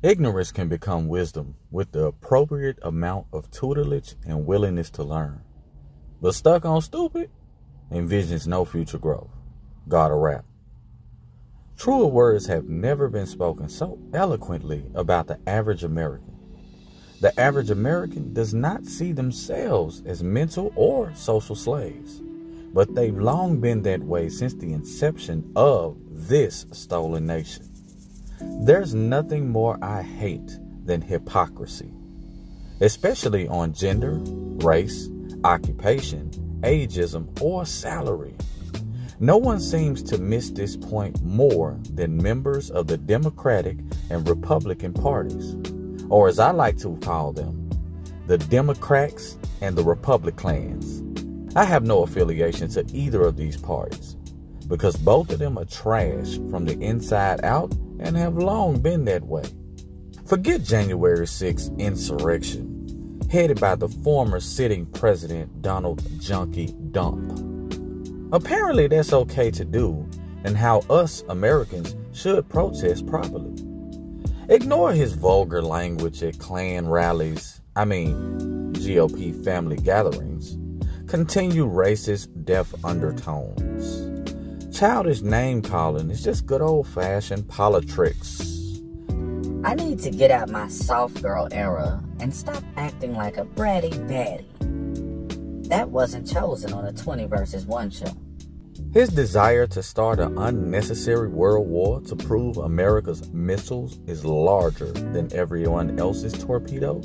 Ignorance can become wisdom with the appropriate amount of tutelage and willingness to learn. But stuck on stupid envisions no future growth. God a rap. Truer words have never been spoken so eloquently about the average American. The average American does not see themselves as mental or social slaves, but they've long been that way since the inception of this stolen nation. There's nothing more I hate than hypocrisy, especially on gender, race, occupation, ageism, or salary. No one seems to miss this point more than members of the Democratic and Republican parties, or as I like to call them, the Democrats and the Republicans. I have no affiliation to either of these parties because both of them are trash from the inside out and have long been that way. Forget January 6th insurrection, headed by the former sitting president Donald Junkie Dump. Apparently that's okay to do, and how us Americans should protest properly. Ignore his vulgar language at Klan rallies, GOP family gatherings. Continue racist, deaf undertones. Childish name-calling is just good old-fashioned politics. I need to get out my soft girl era and stop acting like a bratty baddie. That wasn't chosen on a 20 versus 1 show. His desire to start an unnecessary world war to prove America's missiles is larger than everyone else's torpedo.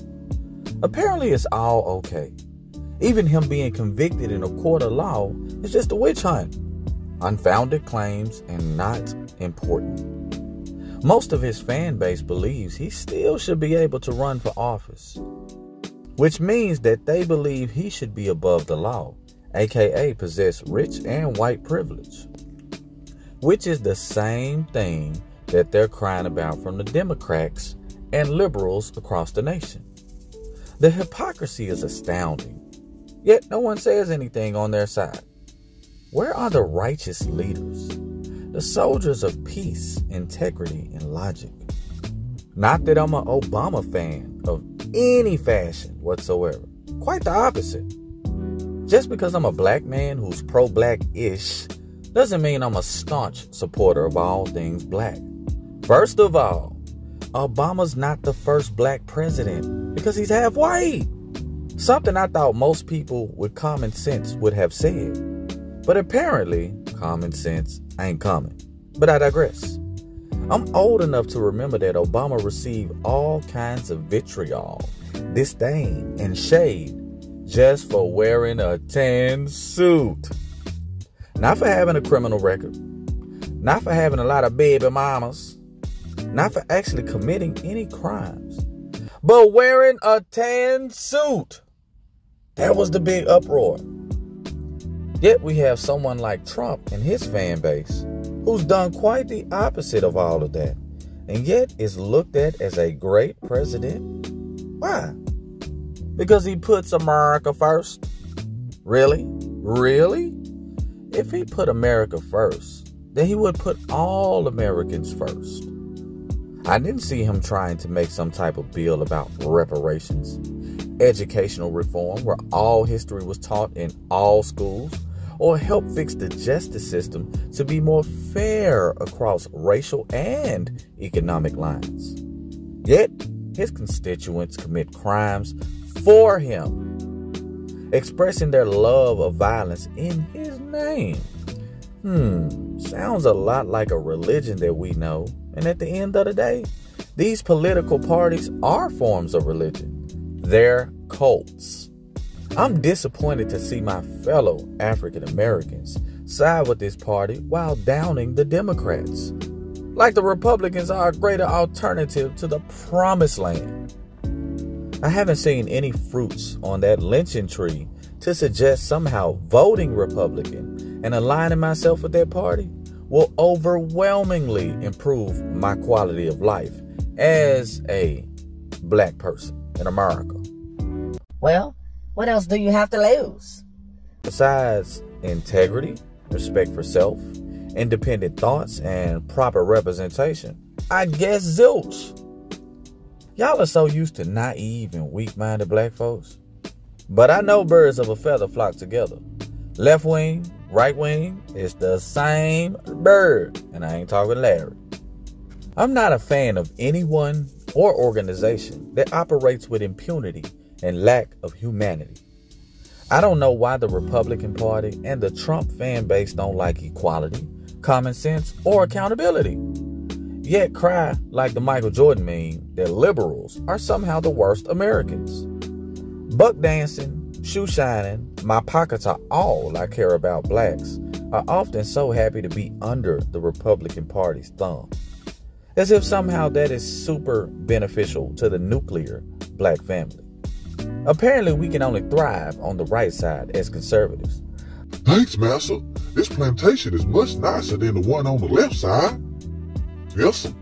Apparently it's all okay. Even him being convicted in a court of law is just a witch hunt. Unfounded claims and not important. Most of his fan base believes he still should be able to run for office, which means that they believe he should be above the law, aka possess rich and white privilege, which is the same thing that they're crying about from the Democrats and liberals across the nation. The hypocrisy is astounding, yet no one says anything on their side. Where are the righteous leaders, the soldiers of peace, integrity, and logic? Not that I'm an Obama fan of any fashion whatsoever. Quite the opposite. Just because I'm a black man who's pro-black-ish doesn't mean I'm a staunch supporter of all things black. First of all, Obama's not the first black president because he's half white. Something I thought most people with common sense would have said. But apparently, common sense ain't coming. But I digress. I'm old enough to remember that Obama received all kinds of vitriol, disdain, and shade just for wearing a tan suit. Not for having a criminal record. Not for having a lot of baby mamas. Not for actually committing any crimes. But wearing a tan suit. That was the big uproar. Yet we have someone like Trump and his fan base who's done quite the opposite of all of that, and yet is looked at as a great president. Why? Because he puts America first? Really? Really? If he put America first, then he would put all Americans first. I didn't see him trying to make some type of bill about reparations, educational reform where all history was taught in all schools, or help fix the justice system to be more fair across racial and economic lines. Yet, his constituents commit crimes for him, expressing their love of violence in his name. Sounds a lot like a religion that we know. And at the end of the day, these political parties are forms of religion. They're cults. I'm disappointed to see my fellow African Americans side with this party while downing the Democrats. Like the Republicans are a greater alternative to the promised land. I haven't seen any fruits on that lynching tree to suggest somehow voting Republican and aligning myself with that party will overwhelmingly improve my quality of life as a black person in America. Well, what else do you have to lose? Besides integrity, respect for self, independent thoughts, and proper representation, I guess zilch. Y'all are so used to naive and weak-minded black folks. But I know birds of a feather flock together. Left wing, right wing, it's the same bird. And I ain't talking Larry. I'm not a fan of anyone or organization that operates with impunity and lack of humanity. I don't know why the Republican Party and the Trump fan base don't like equality, common sense, or accountability. Yet cry like the Michael Jordan meme that liberals are somehow the worst Americans. Buck dancing, shoe shining, my pockets are all I care about blacks are often so happy to be under the Republican Party's thumb. As if somehow that is super beneficial to the nuclear black family. Apparently we can only thrive on the right side as conservatives. Thanks, Massa. This plantation is much nicer than the one on the left side. Yes, sir.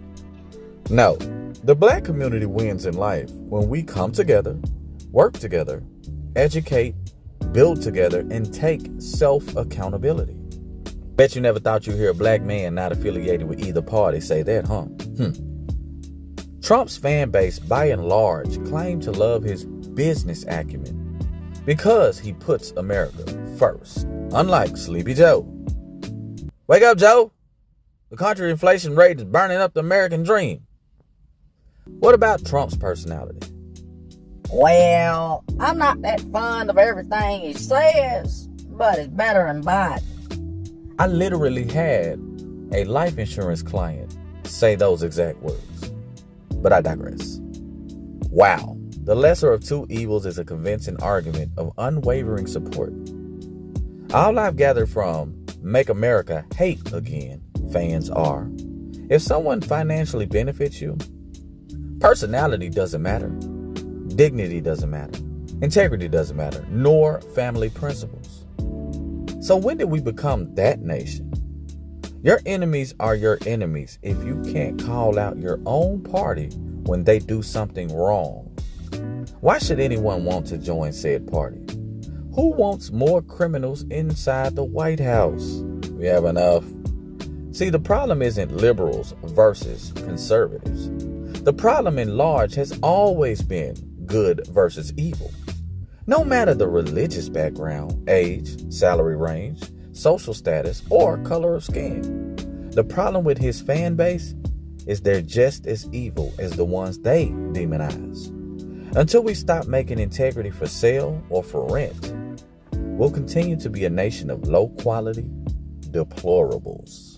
No, the black community wins in life when we come together, work together, educate, build together, and take self-accountability. Bet you never thought you'd hear a black man not affiliated with either party say that, huh? Trump's fan base, by and large, claim to love his business acumen because he puts America first, unlike Sleepy Joe. Wake up, Joe! The country inflation rate is burning up the American dream. What about Trump's personality? Well, I'm not that fond of everything he says, but it's better than Biden. I literally had a life insurance client say those exact words. But I digress. Wow. The lesser of two evils is a convincing argument of unwavering support. All I've gathered from Make America Hate Again fans are, if someone financially benefits you, personality doesn't matter, dignity doesn't matter, integrity doesn't matter, nor family principles. So when did we become that nation? Your enemies are your enemies if you can't call out your own party when they do something wrong. Why should anyone want to join said party? Who wants more criminals inside the White House? We have enough. See, the problem isn't liberals versus conservatives. The problem in large has always been good versus evil. No matter the religious background, age, salary range, social status, or color of skin. The problem with his fan base is they're just as evil as the ones they demonize. Until we stop making integrity for sale or for rent, we'll continue to be a nation of low quality deplorables.